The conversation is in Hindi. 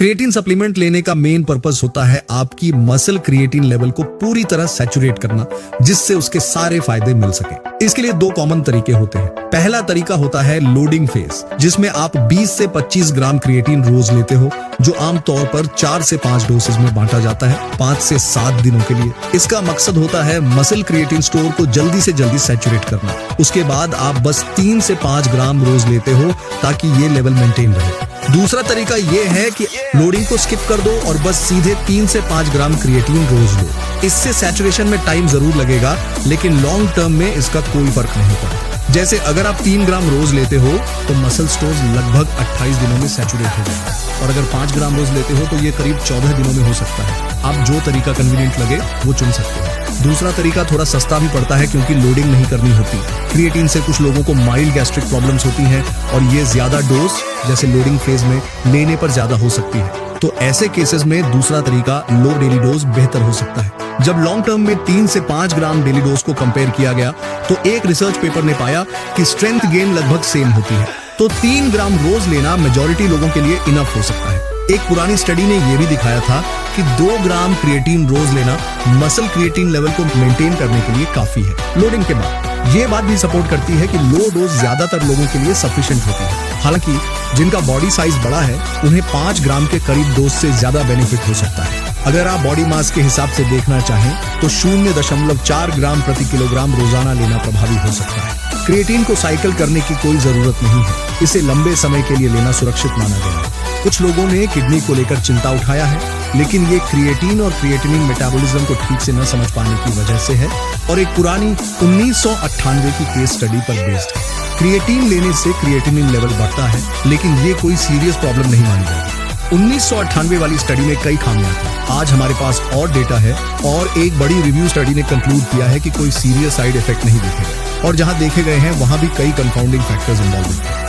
क्रिएटिन सप्लीमेंट लेने का मेन पर्पस होता है आपकी मसल क्रिएटिन लेवल को पूरी तरह सैचुरेट करना, जिससे उसके सारे फायदे मिल सके। इसके लिए दो कॉमन तरीके होते हैं। पहला तरीका होता है लोडिंग फेज, जिसमें आप 20 से 25 ग्राम क्रिएटिन रोज लेते हो, जो आमतौर पर 4 से 5 डोसेज में बांटा जाता है 5 से 7 दिनों के लिए। इसका मकसद होता है मसल क्रिएटिन स्टोर को जल्दी से जल्दी सैचुरेट करना। उसके बाद आप बस 3 से 5 ग्राम रोज लेते हो ताकि ये लेवल मेंटेन रहे। दूसरा तरीका ये है कि लोडिंग को स्किप कर दो और बस सीधे 3 से 5 ग्राम क्रिएटिन रोज लो। इससे सैचुरेशन में टाइम जरूर लगेगा, लेकिन लॉन्ग टर्म में इसका कोई फर्क नहीं पड़ता। जैसे अगर आप 3 ग्राम रोज लेते हो तो मसल स्टोर्स लगभग 28 दिनों में सैचुरेट हो जाएगा, और अगर 5 ग्राम रोज लेते हो तो ये करीब 14 दिनों में हो सकता है। आप जो तरीका कन्वीनियंट लगे वो चुन सकते हो। दूसरा तरीका थोड़ा सस्ता भी पड़ता है, क्योंकि लोडिंग नहीं करनी होती। क्रिएटिन से कुछ लोगों को माइल्ड गैस्ट्रिक प्रॉब्लम्स होती हैं, और ये ज्यादा डोज जैसे लोडिंग फेज में लेने पर ज्यादा हो सकती है। तो ऐसे केसेस में दूसरा तरीका लो डेली डोज बेहतर हो सकता है। जब लॉन्ग टर्म में 3 से 5 ग्राम डेली डोज को कंपेयर किया गया तो एक रिसर्च पेपर ने पाया कि स्ट्रेंथ गेन लगभग सेम होती है। तो 3 ग्राम रोज लेना मेजॉरिटी लोगों के लिए इनफ हो सकता है। एक पुरानी स्टडी ने यह भी दिखाया था कि 2 ग्राम क्रिएटिन रोज लेना मसल क्रिएटिन लेवल को मेंटेन करने के लिए काफी है लोडिंग के बाद। ये बात भी सपोर्ट करती है कि लो डोज ज्यादातर लोगों के लिए सफिशिएंट होती है। हालांकि जिनका बॉडी साइज बड़ा है उन्हें 5 ग्राम के करीब डोज से ज्यादा बेनिफिट हो सकता है। अगर आप बॉडी मास के हिसाब से देखना चाहें तो 0.4 ग्राम प्रति किलोग्राम रोजाना लेना प्रभावी हो सकता है। क्रिएटिन को साइकिल करने की कोई जरूरत नहीं है, इसे लंबे समय के लिए लेना सुरक्षित माना गया है। कुछ लोगों ने किडनी को लेकर चिंता उठाया है, लेकिन ये क्रिएटिन और क्रिएटिनिन मेटाबॉलिज्म को ठीक से न समझ पाने की वजह से है, और एक पुरानी 1998 की केस स्टडी पर बेस्ड है। क्रिएटिन लेने से क्रिएटिनिन लेवल बढ़ता है, लेकिन ये कोई सीरियस प्रॉब्लम नहीं मानी जाती। 1998 वाली स्टडी में कई खामियां थी। आज हमारे पास और डेटा है, और एक बड़ी रिव्यू स्टडी ने कंक्लूड किया है कि कोई सीरियस साइड इफेक्ट नहीं दिखेगा, और जहां देखे गए हैं वहां भी कई कंफाउंडिंग फैक्टर्स इन्वॉल्व हैं।